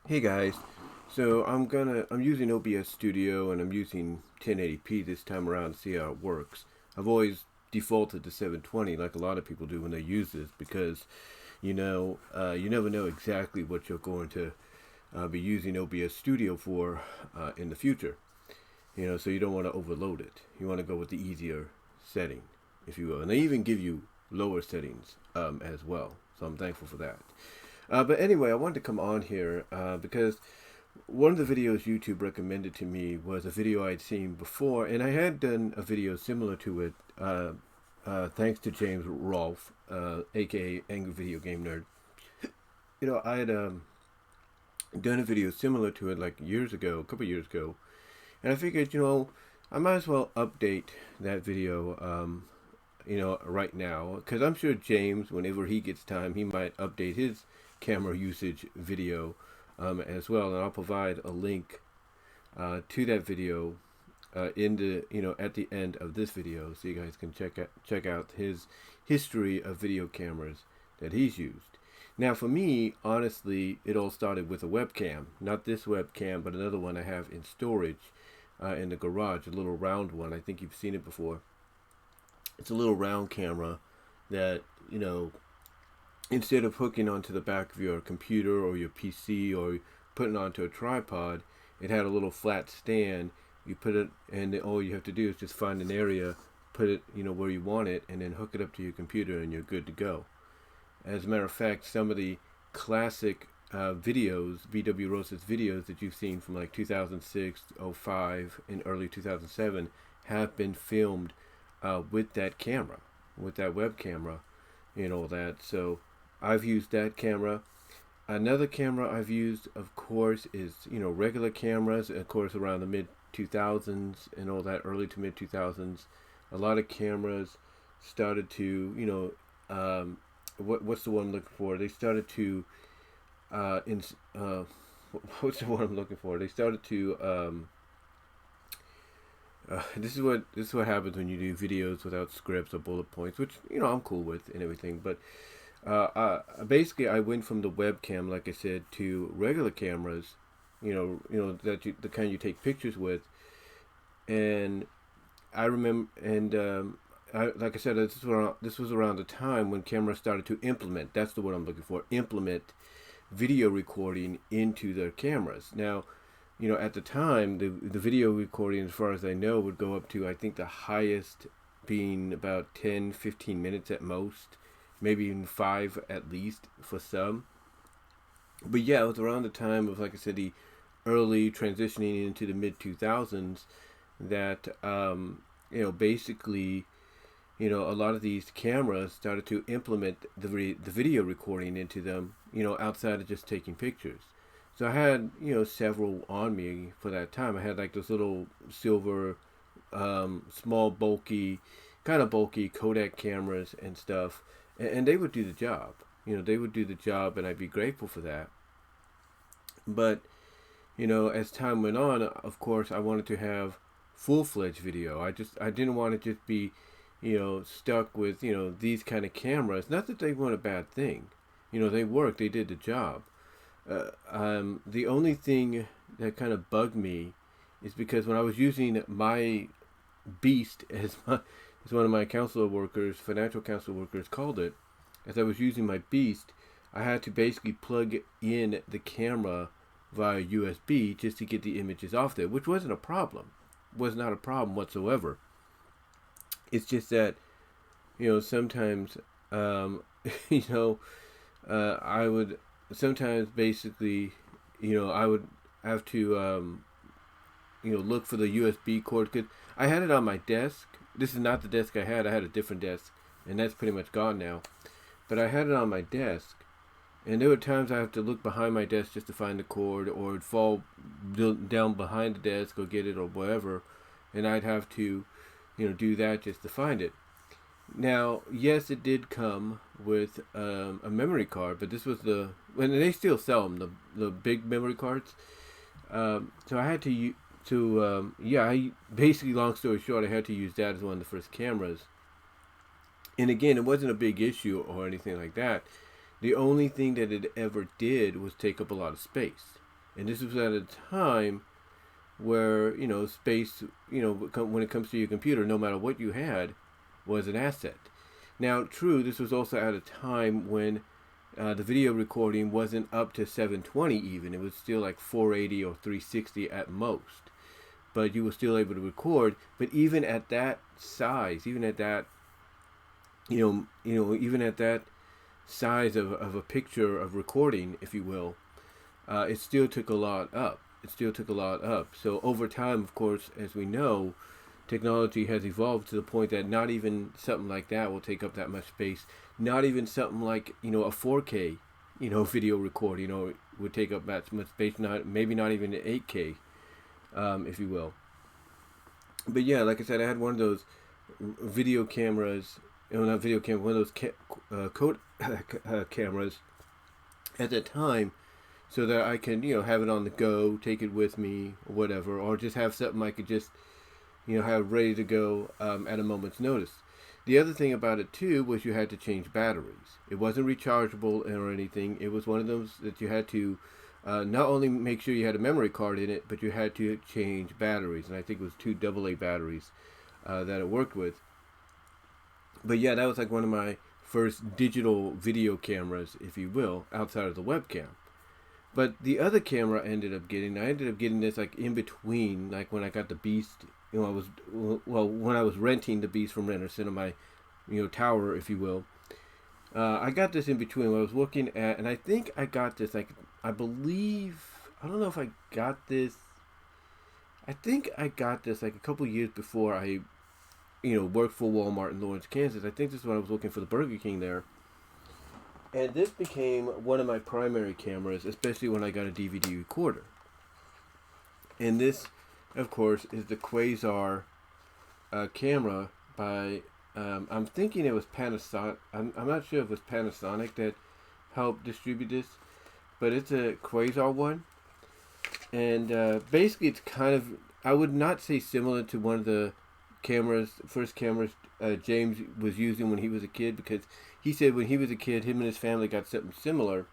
Hey guys, so I'm using OBS Studio and I'm using 1080p this time around to see how it works. I've always defaulted to 720 like a lot of people do when they use this because you never know exactly what you're going to be using OBS Studio for in the future. So you don't want to overload it. You want to go with the easier setting, if you will, and they even give you lower settings as well. So I'm thankful for that. But anyway, I wanted to come on here because one of the videos YouTube recommended to me was a video I'd seen before, and I had done a video similar to it, thanks to James Rolfe, aka Angry Video Game Nerd. I had done a video similar to it like years ago, a couple years ago, and I figured, I might as well update that video, right now, because I'm sure James, whenever he gets time, he might update his camera usage video as well, and I'll provide a link to that video in the at the end of this video, so you guys can check out his history of video cameras that he's used. Now, for me, honestly, it all started with a webcam, not this webcam, but another one I have in storage in the garage, a little round one. I think you've seen it before. It's a little round camera that instead of hooking onto the back of your computer or your PC or putting it onto a tripod, it had a little flat stand. You put it, and all you have to do is just find an area, put it, where you want it, and then hook it up to your computer, and you're good to go. As a matter of fact, some of the classic videos, VW Rosa's videos that you've seen from like 2006, 05, and early 2007 have been filmed with that camera, with that web camera, and all that. So I've used that camera. Another camera I've used, of course, is regular cameras. Of course, around the mid 2000s and all that, early to mid 2000s, a lot of cameras started to what's the one I'm looking for? They started to what's the one I'm looking for? They started to this is what happens when you do videos without scripts or bullet points, which I'm cool with and everything. But basically, I went from the webcam, like I said, to regular cameras. The kind you take pictures with, and I remember, and like I said, this was around the time when cameras started to implement. That's the word I'm looking for. Implement video recording into their cameras. Now, at the time, the video recording, as far as I know, would go up to, I think, the highest being about 10, 15 minutes at most, maybe even 5 at least for some. But yeah, it was around the time of, like I said, the early transitioning into the mid 2000s that, basically, a lot of these cameras started to implement the video recording into them, outside of just taking pictures. So I had, several on me for that time. I had like those little silver, small, kind of bulky Kodak cameras and stuff. And they would do the job. They would do the job, and I'd be grateful for that. But, as time went on, of course, I wanted to have full-fledged video. I didn't want to just be, stuck with, these kind of cameras. Not that they weren't a bad thing. They worked. They did the job. The only thing that kind of bugged me is because when I was using my beast, as one of my counselor workers, financial counselor workers called it, as I was using my beast, I had to basically plug in the camera via USB just to get the images off there, which wasn't a problem. Was not a problem whatsoever. It's just that, sometimes, I would sometimes basically, I would have to, look for the USB cord, because I had it on my desk. This is not the desk I had. I had a different desk, and that's pretty much gone now. But I had it on my desk, and there were times I have to look behind my desk just to find the cord, or it'd fall down behind the desk or get it or whatever, and I'd have to, do that just to find it. Now, yes, it did come with a memory card, but this was when they still sell them, the big memory cards. So I had I basically, long story short, I had to use that as one of the first cameras. And again, it wasn't a big issue or anything like that. The only thing that it ever did was take up a lot of space. And this was at a time where, space, when it comes to your computer, no matter what you had, was an asset. Now, true, this was also at a time when the video recording wasn't up to 720 even. It was still like 480 or 360 at most. But you were still able to record. But even at that size, even at that, even at that size of a picture of recording, if you will, it still took a lot up. It still took a lot up. So over time, of course, as we know, technology has evolved to the point that not even something like that will take up that much space. Not even something like, a 4K, video recording, would take up that much space. Maybe not even an 8K, if you will. But yeah, like I said, I had one of those video cameras, not video camera, one of those Kodak cameras at that time, so that I can, have it on the go, take it with me, or whatever, or just have something I could just, have ready to go at a moment's notice. The other thing about it too was you had to change batteries. It wasn't rechargeable or anything. It was one of those that you had to not only make sure you had a memory card in it, but you had to change batteries. And I think it was 2 AA batteries that it worked with. But yeah, that was like one of my first digital video cameras, if you will, outside of the webcam. But the other camera I ended up getting this like in between, like when I got the Beast, when I was renting the Beast from Renter Cinema, my, tower, if you will. I got this in between when I was looking at, and I think I got this, like, I don't know if I got this, I think I got this like a couple years before I, worked for Walmart in Lawrence, Kansas. I think this is when I was looking for the Burger King there. And this became one of my primary cameras, especially when I got a DVD recorder. And this, of course, is the Quasar camera by, I'm thinking it was Panasonic. I'm not sure if it was Panasonic that helped distribute this, but it's a Quasar one. And basically it's kind of, I would not say similar to one of the first cameras James was using when he was a kid, because he said when he was a kid, him and his family got something similar.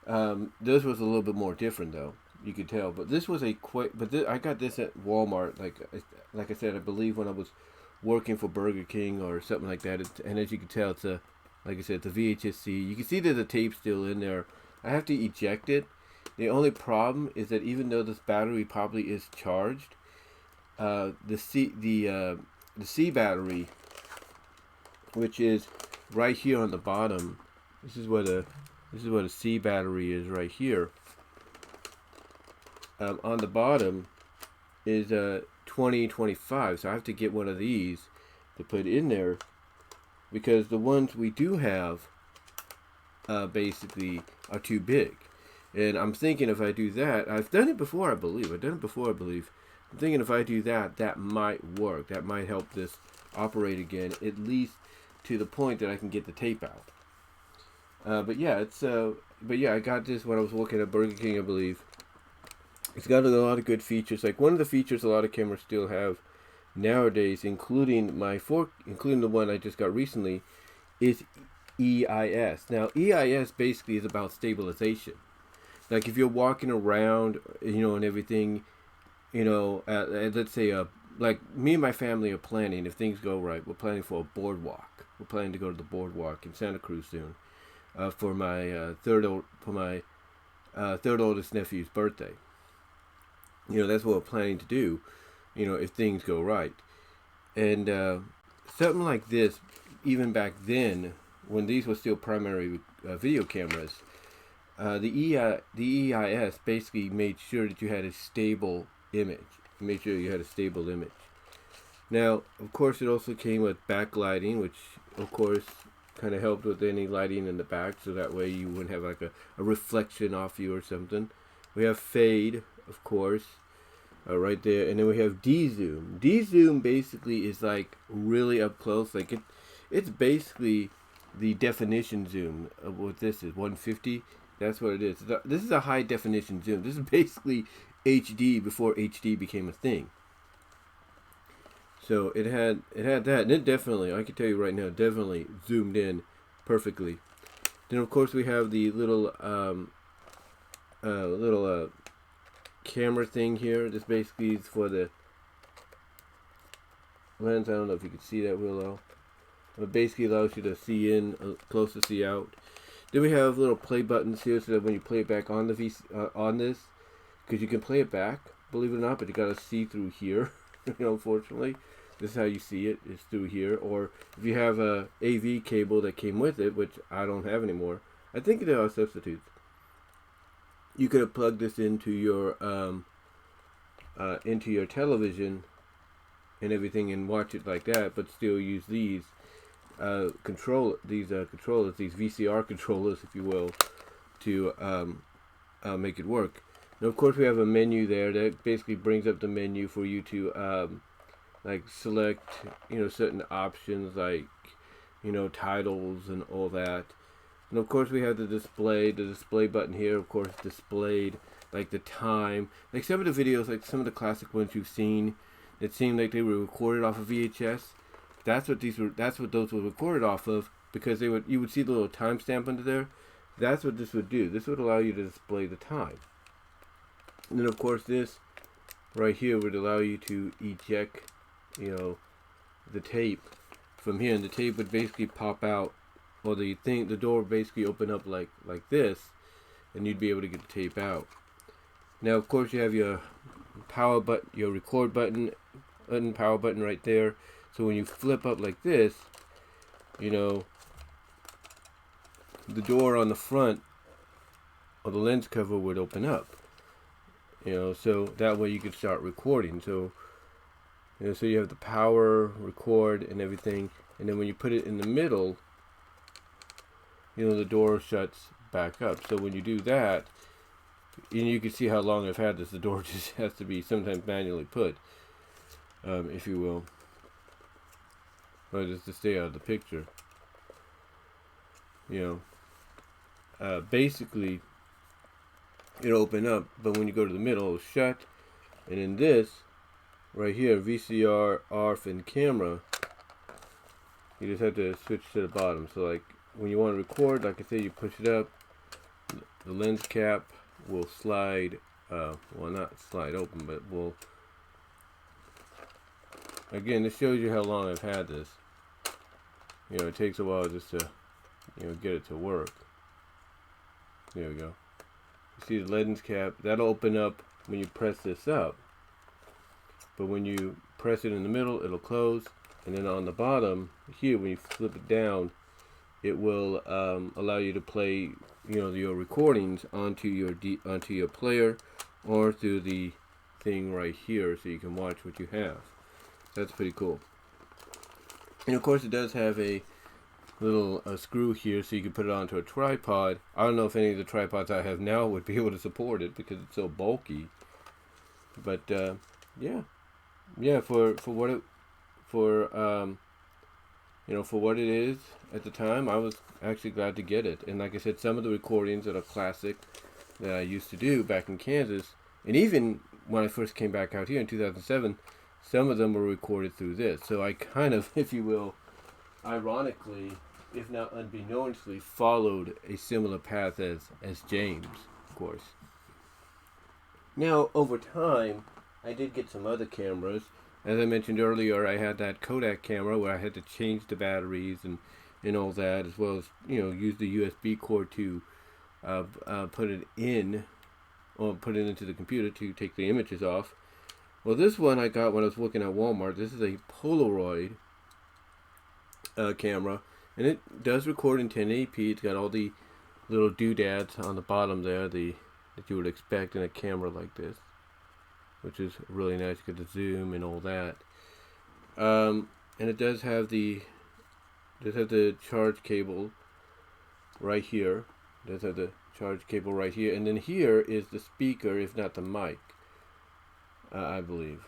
This was a little bit more different, though, you could tell. But this was I got this at Walmart, like I said, I believe when I was working for Burger King or something like that. And as you can tell, it's like I said, it's a VHS-C. You can see there's a tape still in there. I have to eject it. The only problem is that even though this battery probably is charged, the C battery, which is right here on the bottom, this is what a C battery is right here. On the bottom is 2025, so I have to get one of these to put in there, because the ones we do have basically are too big. And I'm thinking if I do that, I've done it before, I believe. I'm thinking if I do that, that might work. That might help this operate again, at least to the point that I can get the tape out. But yeah, I got this when I was working at Burger King, I believe. It's got a lot of good features. Like one of the features a lot of cameras still have nowadays, including the one I just got recently, is EIS. Now, EIS basically is about stabilization. Like if you're walking around, and everything, let's say, like me and my family are planning, if things go right, we're planning for a boardwalk. We're planning to go to the boardwalk in Santa Cruz soon, for my third oldest nephew's birthday. That's what we're planning to do, if things go right. And something like this, even back then, when these were still primary video cameras, the EIS basically made sure that you had a stable image. Now, of course, it also came with backlighting, which, of course, kind of helped with any lighting in the back, so that way you wouldn't have like a reflection off you or something. We have fade, of course, right there, and then we have de-zoom. De-zoom basically is like really up close. Like it's basically the definition zoom of what this is, 150. That's what it is. This is a high definition zoom. This is basically HD before HD became a thing. So it had that, and it definitely, I can tell you right now, definitely zoomed in perfectly. Then of course we have the little camera thing here. This basically is for the lens. I don't know if you can see that real well. It basically allows you to see in, close to see out. Then we have little play buttons here, so that when you play it back on the on this, because you can play it back, believe it or not, but you gotta see through here. Unfortunately, this is how you see it, is through here. Or if you have a AV cable that came with it, which I don't have anymore, I think there are substitutes. You could have plugged this into your television and everything, and watch it like that, but still use these controllers, these VCR controllers, if you will, to make it work. Now, of course, we have a menu there that basically brings up the menu for you to like select, certain options like, titles and all that. And of course, we have the display button here. Of course, displayed like the time, like some of the videos, like some of the classic ones you've seen. It seemed like they were recorded off of VHS. That's what those were recorded off of, because you would see the little timestamp under there. That's what this would do. This would allow you to display the time. And then of course this right here would allow you to eject, the tape from here, and the tape would basically pop out, or the door would basically open up like this, and you'd be able to get the tape out. Now of course you have your power button, your record button, and power button right there. So when you flip up like this, the door on the front of the lens cover would open up. So that way you could start recording. So, so you have the power, record, and everything. And then when you put it in the middle, the door shuts back up. So when you do that, and you can see how long I've had this, the door just has to be sometimes manually put, if you will. Or just to stay out of the picture. Basically, it'll open up, but when you go to the middle, it'll shut. And in this, right here, VCR, ARF, and camera, you just have to switch to the bottom. So like, when you want to record, like I say, you push it up, the lens cap will slide, well, not slide open, but will, again, this shows you how long I've had this. It takes a while just to, get it to work. There we go. You see the lens cap, that'll open up when you press this up. But when you press it in the middle, it'll close. And then on the bottom here, when you flip it down, it will allow you to play, your recordings onto your player, or through the thing right here, so you can watch what you have. That's pretty cool. And of course, it does have a little screw here, so you can put it onto a tripod. I don't know if any of the tripods I have now would be able to support it, because it's so bulky. But yeah, for what it is at the time, I was actually glad to get it. And like I said, some of the recordings that are classic that I used to do back in Kansas, and even when I first came back out here in 2007, some of them were recorded through this. So I kind of, if you will, ironically, if not unbeknownstly, followed a similar path as James, of course. Now, over time, I did get some other cameras. As I mentioned earlier, I had that Kodak camera where I had to change the batteries and all that, as well as, use the USB cord to put it in, or put it into the computer to take the images off. Well, this one I got when I was working at Walmart. This is a Polaroid camera, and it does record in 1080p. It's got all the little doodads on the bottom there, that you would expect in a camera like this, which is really nice. You get the zoom and all that. And it does have the charge cable right here. It does have the charge cable right here, and then here is the speaker, if not the mic. I believe.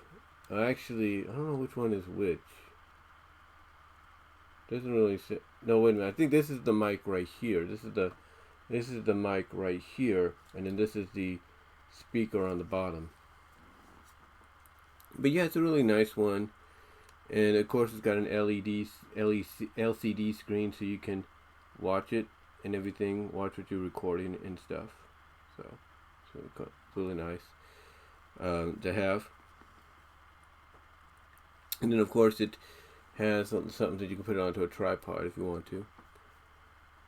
Actually, I don't know which one is which. Doesn't really say. No, wait a minute. I think this is the mic right here. This is the mic right here, and then this is the speaker on the bottom. But yeah, it's a really nice one, and of course it's got an LCD screen, so you can watch it and everything. Watch what you're recording and stuff. So it's really nice. to have. And then of course it has something that you can put it onto a tripod if you want to.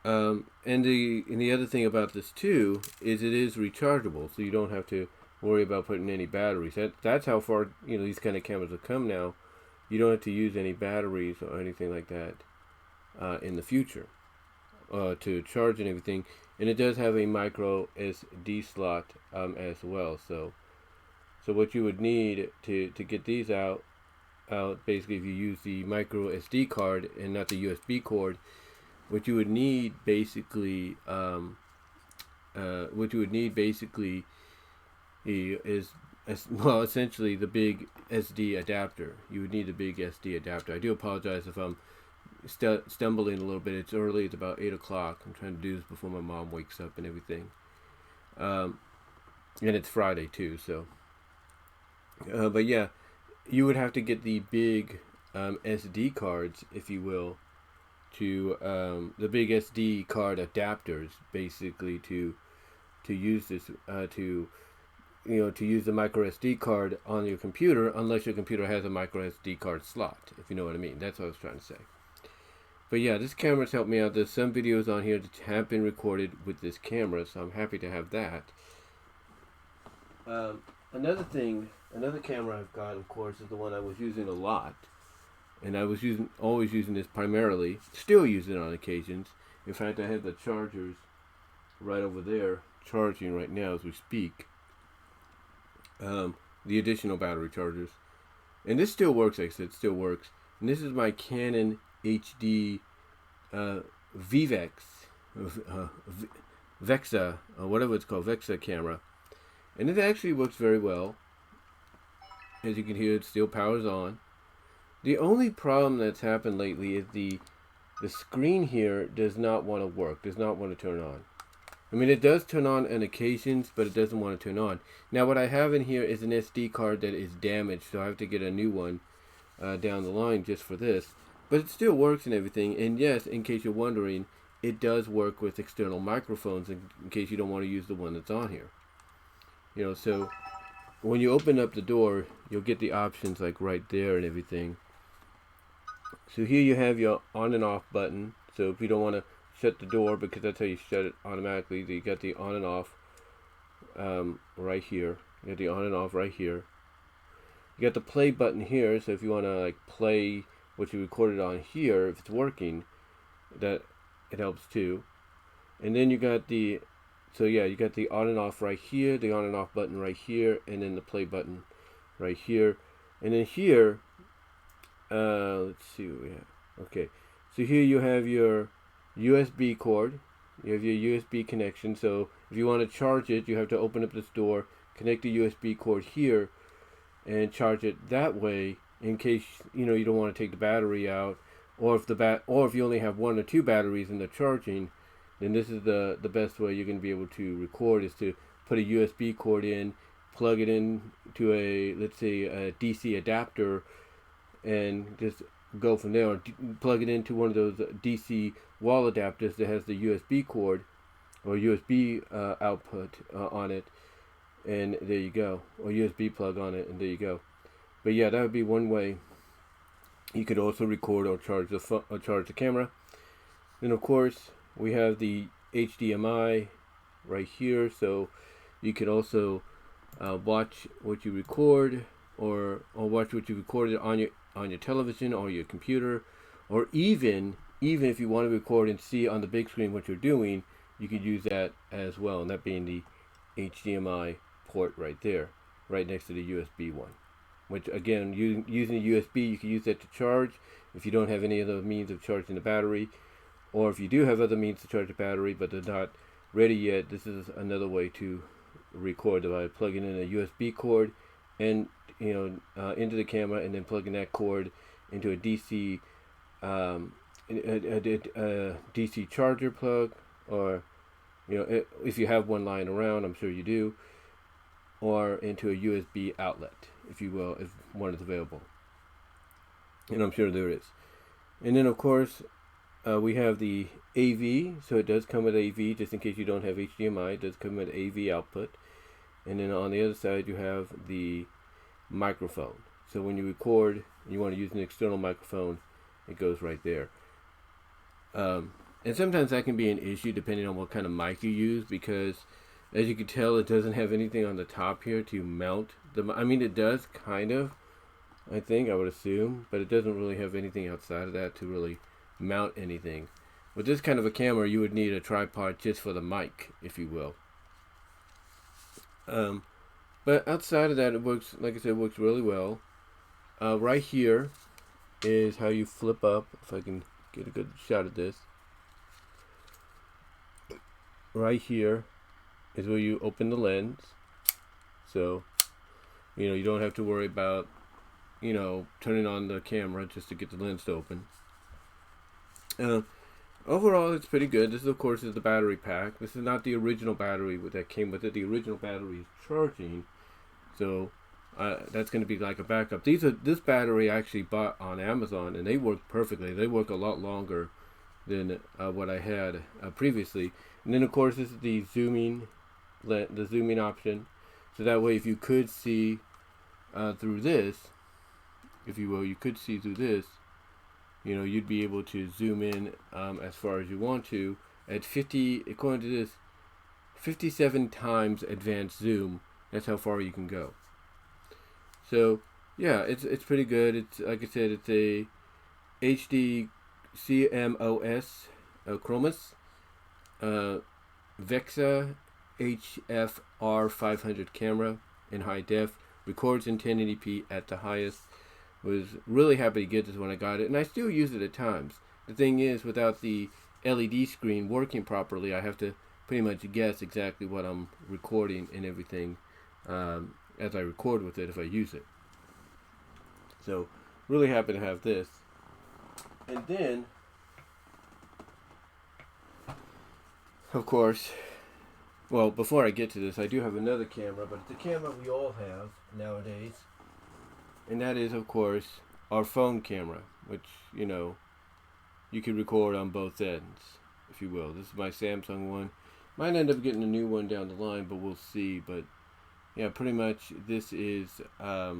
And the other thing about this too is it is rechargeable, so you don't have to worry about putting any batteries. That's how far these kind of cameras have come now. You don't have to use any batteries or anything like that in the future to charge and everything. And it does have a micro SD slot as well. So what you would need to get these out basically, if you use the micro SD card and not the USB cord, what you would need basically is well, essentially the big SD adapter. You would need a big SD adapter. I do apologize if I'm stumbling a little bit. It's early. It's about 8 o'clock. I'm trying to do this before my mom wakes up and everything. And it's Friday too, so. But yeah, you would have to get the big SD cards, if you will, to the big SD card adapters, basically to use this to use the micro SD card on your computer, unless your computer has a micro SD card slot, if you know what I mean. That's what I was trying to say. But yeah, this camera's helped me out. There's some videos on here that have been recorded with this camera, so I'm happy to have that. Another camera I've got, of course, is the one I was using a lot. And I was always using this primarily. Still use it on occasions. In fact, I have the chargers right over there charging right now as we speak. The additional battery chargers. And this still works, like I said, still works. And this is my Canon HD VEX, Vexa, whatever it's called, Vexa camera. And it actually works very well. As you can hear, it still powers on. The only problem that's happened lately is the screen here does not want to work, does not want to turn on. I mean, it does turn on occasions, but it doesn't want to turn on. Now, what I have in here is an SD card that is damaged, so I have to get a new one down the line just for this. But it still works and everything. And yes, in case you're wondering, it does work with external microphones in case you don't want to use the one that's on here. So when you open up the door, you'll get the options like right there and everything. So here you have your on and off button. So if you don't want to shut the door, because that's how you shut it automatically, you got the on and off right here. You got the on and off right here. You got the play button here. So if you want to play what you recorded on here, if it's working, that it helps too. And then you got the you got the on and off right here, the on and off button right here, and then the play button right here. And then here, let's see what we have. Okay, so here you have your USB cord. You have your USB connection. So if you want to charge it, you have to open up this door, connect the USB cord here, and charge it that way. In case you don't want to take the battery out, or if you only have one or two batteries and they're charging, then this is the best way you're going to be able to record, is to put a USB cord in, plug it in to let's say a DC adapter, and just go from there. Or plug it into one of those DC wall adapters that has the USB cord or USB output on it, and there you go. Or USB plug on it, and there you go. But yeah, that would be one way. You could also record or charge the camera. Then of course we have the HDMI right here, so you could also watch what you record, or watch what you recorded on your television or your computer, or even if you want to record and see on the big screen what you're doing, you could use that as well, and that being the HDMI port right there, right next to the USB one. Which again, using a USB, you can use that to charge if you don't have any other means of charging the battery, or if you do have other means to charge the battery but they're not ready yet. This is another way to record by plugging in a USB cord and into the camera, and then plugging that cord into a DC DC charger plug, or if you have one lying around, I'm sure you do, or into a USB outlet, if you will, if one is available, and I'm sure there is. And then of course we have the AV, so it does come with AV, just in case you don't have HDMI. It does come with AV output. and then on the other side you have the microphone. So when you record, you want to use an external microphone, it goes right there. And sometimes that can be an issue depending on what kind of mic you use, because as you can tell, it doesn't have anything on the top here to mount the. I mean, it does kind of, I think, I would assume, but it doesn't really have anything outside of that to really mount anything. With this kind of a camera, you would need a tripod just for the mic, if you will. But outside of that, it works, like I said, it works really well. Right here is how you flip up, if I can get a good shot of this. Right here is where you open the lens. So, you don't have to worry about, turning on the camera just to get the lens to open. Overall, it's pretty good. This, of course, is the battery pack. This is not the original battery that came with it. The original battery is charging, so that's going to be like a backup. This battery I actually bought on Amazon, and they work perfectly. They work a lot longer than what I had previously. And then, of course, this is the zooming option. So that way, if you could see through this, if you will, you could see through this. You'd be able to zoom in as far as you want to at 50, according to this, 57 times advanced zoom. That's how far you can go. So yeah, it's pretty good. It's, like I said, it's a HD CMOS Chromas VEXA HFR 500 camera in high def, records in 1080p at the highest. Was really happy to get this when I got it, and I still use it at times. The thing is, without the LED screen working properly, I have to pretty much guess exactly what I'm recording and everything as I record with it if I use it. So, really happy to have this. And then, of course, well, before I get to this, I do have another camera, but it's a camera we all have nowadays. And that is, of course, our phone camera, which, you can record on both ends, if you will. This is my Samsung one. Might end up getting a new one down the line, but we'll see. But, yeah, pretty much this is my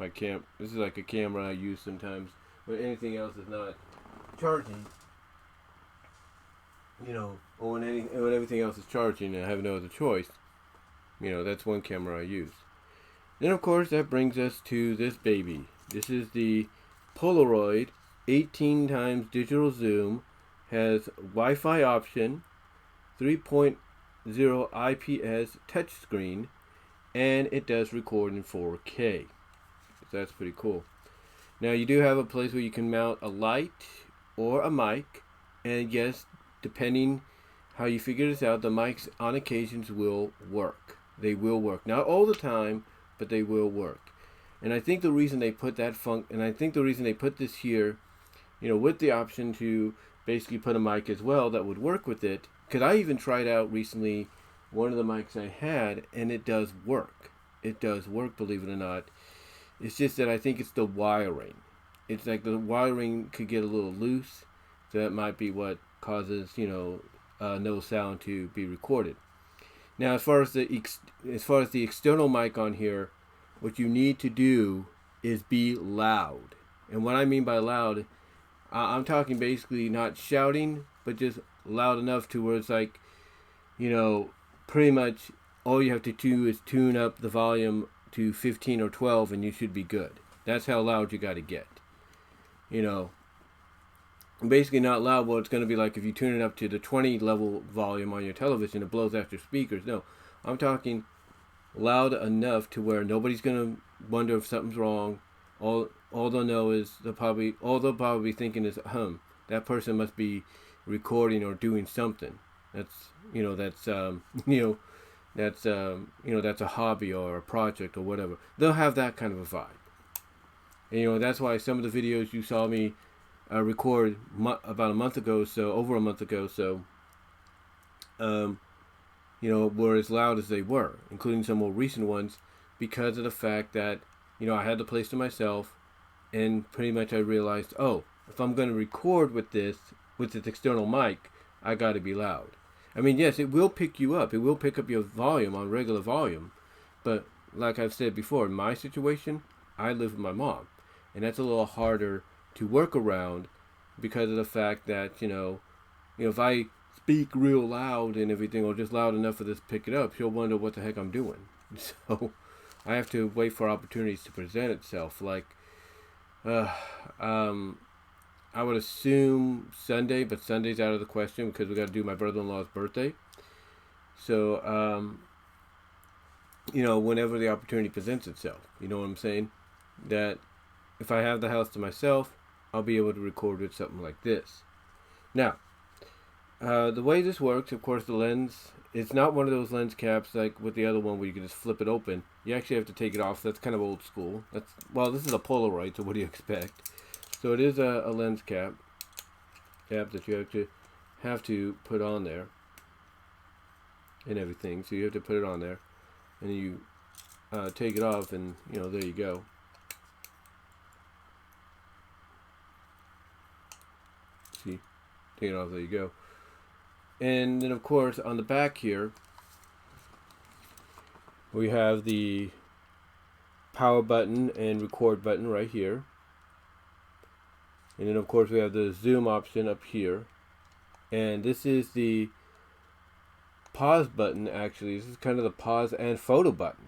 This is like a camera I use sometimes when anything else is not charging. Or when everything else is charging and I have no other choice. That's one camera I use. Then, of course, that brings us to this baby. This is the Polaroid 18 times digital zoom. Has Wi-Fi option, 3.0 IPS touchscreen, and it does record in 4K. So that's pretty cool. Now, you do have a place where you can mount a light or a mic, and yes, depending how you figure this out, the mics on occasions will work. They will work. Not all the time, but they will work. And I think the reason they put this here, with the option to basically put a mic as well that would work with it, because I even tried out recently one of the mics I had, and it does work. It does work, believe it or not. It's just that I think it's the wiring. It's like the wiring could get a little loose, so that might be what causes, no sound to be recorded. Now, as far as the external mic on here, what you need to do is be loud. And what I mean by loud, I'm talking basically not shouting, but just loud enough to where it's like, pretty much all you have to do is tune up the volume to 15 or 12 and you should be good. That's how loud you got to get. Basically not loud. Well, it's going to be like if you tune it up to the 20 level volume on your television, it blows out your speakers. No, I'm talking loud enough to where nobody's going to wonder if something's wrong. All they'll know is they'll probably be thinking is, that person must be recording or doing something. That's that's a hobby or a project or whatever. They'll have that kind of a vibe. And that's why some of the videos you saw me record about a month ago, over a month ago, were as loud as they were, including some more recent ones, because of the fact that, I had the place to myself, and pretty much I realized, if I'm going to record with this external mic, I got to be loud. I mean, yes, it will pick you up. It will pick up your volume on regular volume. But like I've said before, in my situation, I live with my mom. And that's a little harder to work around because of the fact that, if I speak real loud and everything, or just loud enough for this to pick it up, she'll wonder what the heck I'm doing. So I have to wait for opportunities to present itself. Like, I would assume Sunday, but Sunday's out of the question because we got to do my brother-in-law's birthday. So, whenever the opportunity presents itself, you know what I'm saying? That if I have the house to myself, I'll be able to record with something like this. Now, the way this works, of course, the lens, it's not one of those lens caps like with the other one where you can just flip it open. You actually have to take it off. That's kind of old school. This is a Polaroid, so what do you expect? So it is a lens cap that you have to put on there and everything. So you have to put it on there, and you take it off, and there you go. See, take it off. There you go. And then, of course, on the back here, we have the power button and record button right here. And then, of course, we have the zoom option up here. And this is the pause button, actually. This is kind of the pause and photo button.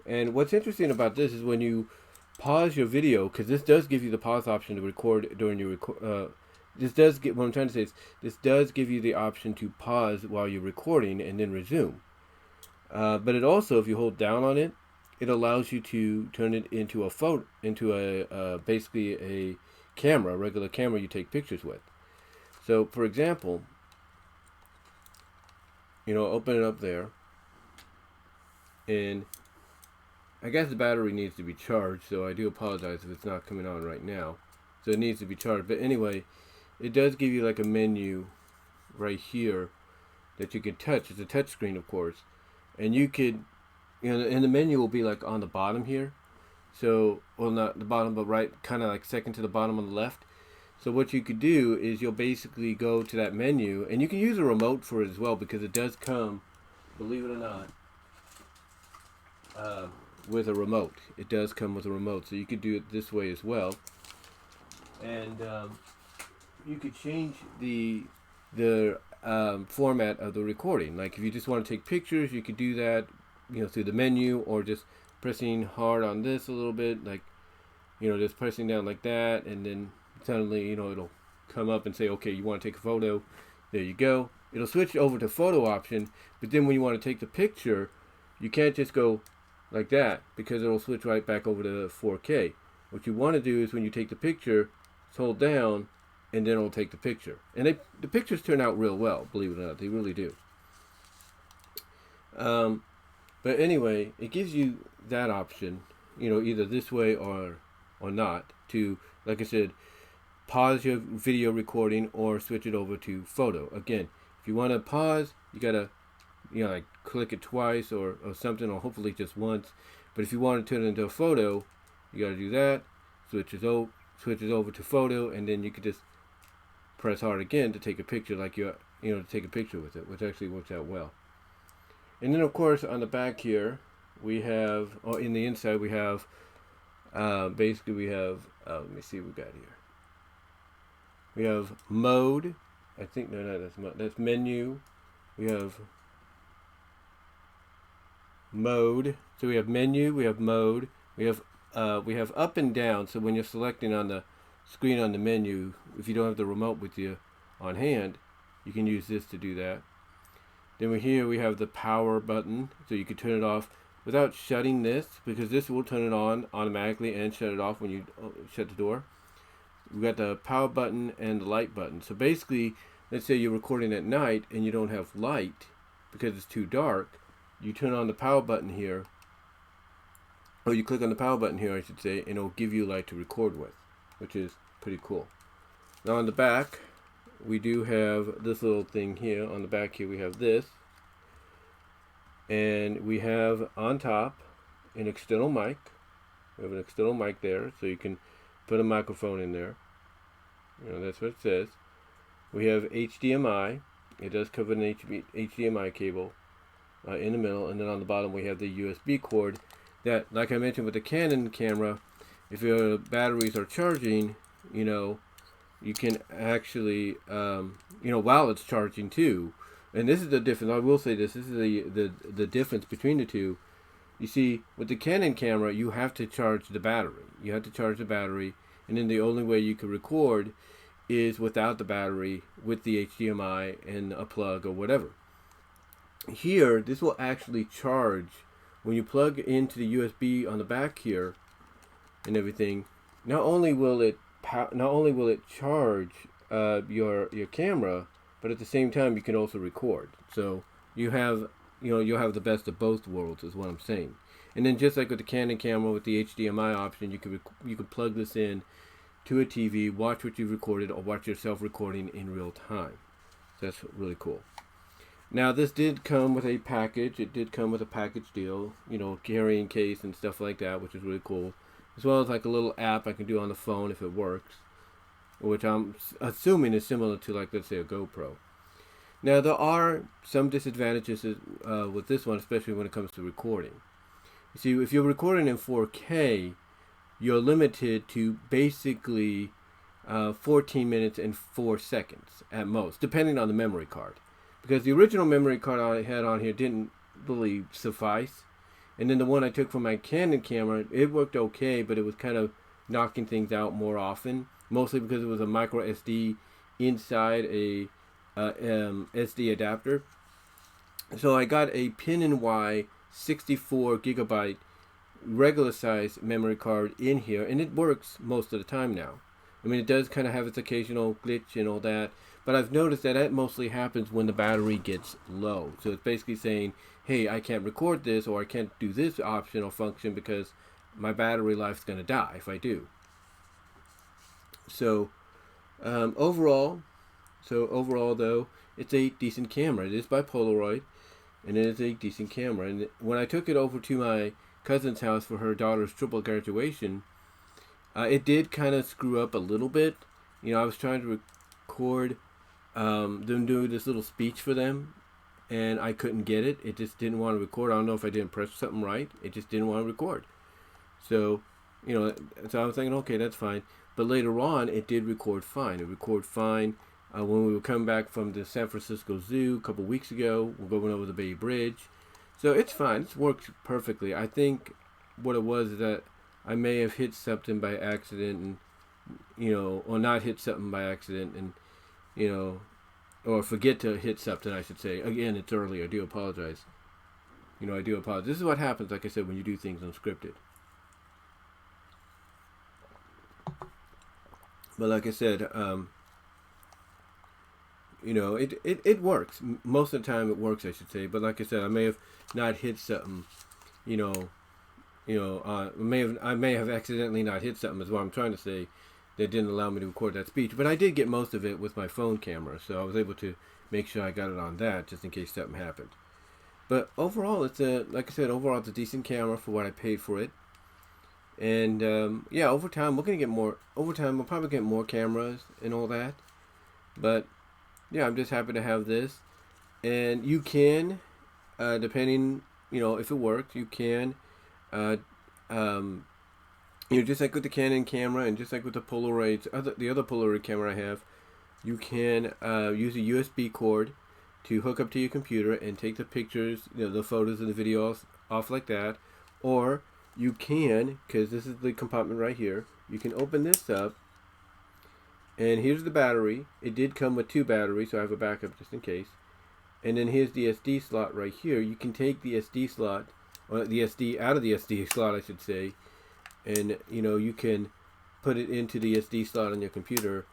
And what's interesting about this is when you pause your video, because this does give you the pause option to record during your what I'm trying to say is, this does give you the option to pause while you're recording and then resume. But it also, if you hold down on it, it allows you to turn it into a photo, basically a camera, a regular camera you take pictures with. So, for example, open it up there, and I guess the battery needs to be charged, so I do apologize if it's not coming on right now. So it needs to be charged, but anyway, it does give you like a menu right here that you can touch. It's a touch screen, of course, and you could, and the menu will be like on the bottom here. So, well, not the bottom, but right, kind of like second to the bottom on the left. So what you could do is you'll basically go to that menu, and you can use a remote for it as well, because it does come, believe it or not, with a remote. It does come with a remote, so you could do it this way as well. And you could change the format of the recording. Like if you just want to take pictures, you could do that, through the menu, or just pressing hard on this a little bit, like, just pressing down like that, and then suddenly, it'll come up and say, okay, you want to take a photo. There you go. It'll switch over to photo option, but then when you want to take the picture, you can't just go like that, because it'll switch right back over to 4K. What you want to do is when you take the picture, hold down, and then it'll take the picture. And the pictures turn out real well, believe it or not. They really do. But anyway, it gives you that option, either this way or not, to, like I said, pause your video recording or switch it over to photo. Again, if you want to pause, you gotta, like click it twice or something, or hopefully just once. But if you want to turn it into a photo, you gotta do that. Switches over to photo, and then you could just press hard again to take a picture, like to take a picture with it, which actually works out well. And then, of course, on the back here, we have, in the inside, we have, basically we have, let me see what we got here. We have mode. I think, no, that's menu. We have mode. So we have menu, we have mode, we have up and down. So when you're selecting on the screen on the menu, if you don't have the remote with you on hand, you can use this to do that. Then we have the power button, so you can turn it off without shutting this, because this will turn it on automatically and shut it off when you shut the door. We got the power button and the light button. So basically, let's say you're recording at night and you don't have light because it's too dark. You turn on the power button here, or you click on the power button here, I should say, and it'll give you light to record with, which is pretty cool. Now on the back, we do have this little thing here. On the back here, we have this. And we have on top an external mic. We have an external mic there, so you can put a microphone in there. That's what it says. We have HDMI, It does cover an HDMI cable in the middle, and then on the bottom we have the USB cord that, like I mentioned with the Canon camera, if your batteries are charging, you can actually, while it's charging too. And this is the difference. I will say this. This is the difference between the two. You see, with the Canon camera, you have to charge the battery. You have to charge the battery, and then the only way you can record is without the battery, with the HDMI and a plug or whatever. Here, this will actually charge when you plug into the USB on the back here and everything. Not only will it charge your camera, but at the same time you can also record. So you'll have the best of both worlds, is what I'm saying. And then just like with the Canon camera with the HDMI option, you could plug this in to a TV, watch what you've recorded, or watch yourself recording in real time. So that's really cool. Now this did come with a package. It did come with a package deal, carrying case and stuff like that, which is really cool. As well as like a little app I can do on the phone if it works, which I'm assuming is similar to, like, let's say a GoPro. Now there are some disadvantages with this one, especially when it comes to recording. You see, if you're recording in 4K, you're limited to basically 14 minutes and 4 seconds at most, depending on the memory card. Because the original memory card I had on here didn't really suffice. And then the one I took from my Canon camera, it worked okay, but it was kind of knocking things out more often. Mostly because it was a micro SD inside a SD adapter. So I got a pin-in-Y 64 gigabyte regular size memory card in here, and it works most of the time now. I mean, it does kind of have its occasional glitch and all that, but I've noticed that mostly happens when the battery gets low. So it's basically saying, hey, I can't record this, or I can't do this option or function because my battery life's going to die if I do. So overall though, it's a decent camera. It is by Polaroid, and it is a decent camera. And when I took it over to my cousin's house for her daughter's triple graduation, it did kind of screw up a little bit. I was trying to record them doing this little speech for them, and I couldn't get it. It just didn't want to record. I don't know if I didn't press something right. It just didn't want to record. So, so I was thinking, okay, that's fine. But later on, it did record fine. It recorded fine. When we were coming back from the San Francisco Zoo a couple weeks ago, we're going over the Bay Bridge. So it's fine. It works perfectly. I think what it was is that I may have hit something by accident, and or not hit something by accident, and or forget to hit something, I should say. Again, it's early. I do apologize. I do apologize. This is what happens, like I said, when you do things unscripted. But like I said, it works. Most of the time it works, I should say. But like I said, I may have not hit something, I may have accidentally not hit something, is what I'm trying to say, that didn't allow me to record that speech. But I did get most of it with my phone camera, so I was able to make sure I got it on that, just in case something happened. But overall, like I said, overall it's a decent camera for what I paid for it. And over time we're gonna get more. Over time we'll probably get more cameras and all that. But yeah, I'm just happy to have this. And you can, depending, if it works, you can, just like with the Canon camera and just like with the Polaroids, the other Polaroid camera I have, you can use a USB cord to hook up to your computer and take the pictures, the photos and the videos off like that. Or you can, because this is the compartment right here, you can open this up, and here's the battery. It did come with 2 batteries, so I have a backup just in case. And then here's the SD slot right here. You can take the SD slot, or the SD out of the SD slot, I should say, and you can put it into the SD slot on your computer,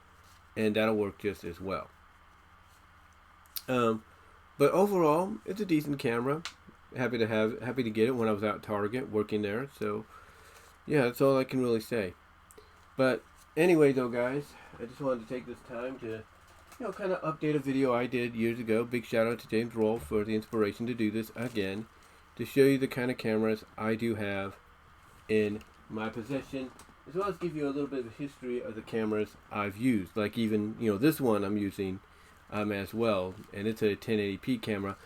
and that'll work just as well. But overall, it's a decent camera. Happy to get it when I was out at Target working there. So yeah, that's all I can really say. But anyway though, guys, I just wanted to take this time to kind of update a video I did years ago. Big shout out to James Roll for the inspiration to do this again, to show you the kind of cameras I do have in my possession, as well as give you a little bit of history of the cameras I've used. Like even this one I'm using, as well, and it's a 1080p camera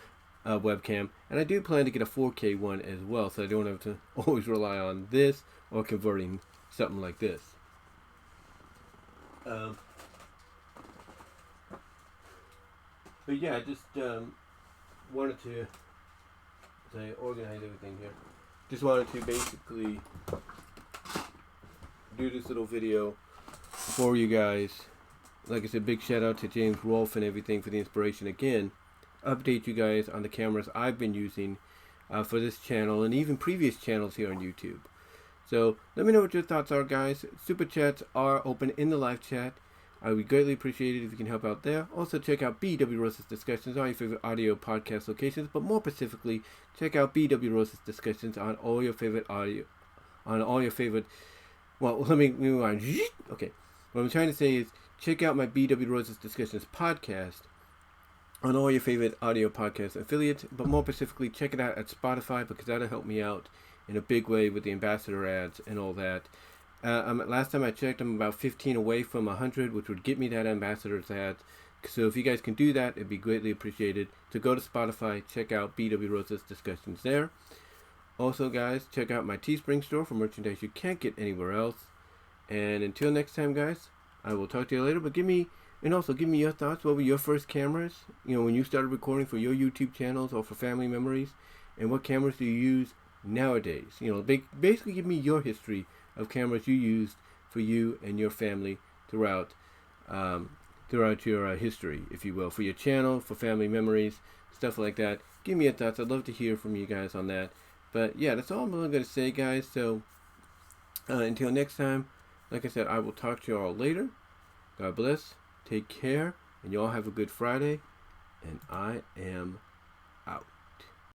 webcam, and I do plan to get a 4K one as well, so I don't have to always rely on this or converting something like this. But yeah, I just wanted to organize everything here. Just wanted to basically do this little video for you guys. Like I said, big shout out to James Rolfe and everything for the inspiration again. Update you guys on the cameras I've been using for this channel and even previous channels here on YouTube. So let me know what your thoughts are, guys. Super chats are open in the live chat. I would greatly appreciate it if you can help out there. Also, check out BW Rose's Discussions on your favorite audio podcast locations, but more specifically, check out BW Rose's Discussions on all your favorite audio, on all your favorite. Well, let me rewind. Okay, what I'm trying to say is check out my BW Rose's Discussions podcast on all your favorite audio podcast affiliates, but more specifically, check it out at Spotify because that'll help me out in a big way with the ambassador ads and all that. Last time I checked, I'm about 15 away from 100, which would get me that ambassador's ad. So if you guys can do that, it'd be greatly appreciated. So go to Spotify, check out BW Rose's Discussions there. Also, guys, check out my Teespring store for merchandise you can't get anywhere else. And until next time, guys, I will talk to you later. But give me your thoughts. What were your first cameras? You know, when you started recording for your YouTube channels or for family memories, and what cameras do you use nowadays? You know, basically give me your history of cameras you used for you and your family throughout your history, if you will, for your channel, for family memories, stuff like that. Give me your thoughts. I'd love to hear from you guys on that. But yeah, that's all I'm really going to say, guys. So until next time, like I said, I will talk to you all later. God bless. Take care. And you all have a good Friday. And I am out.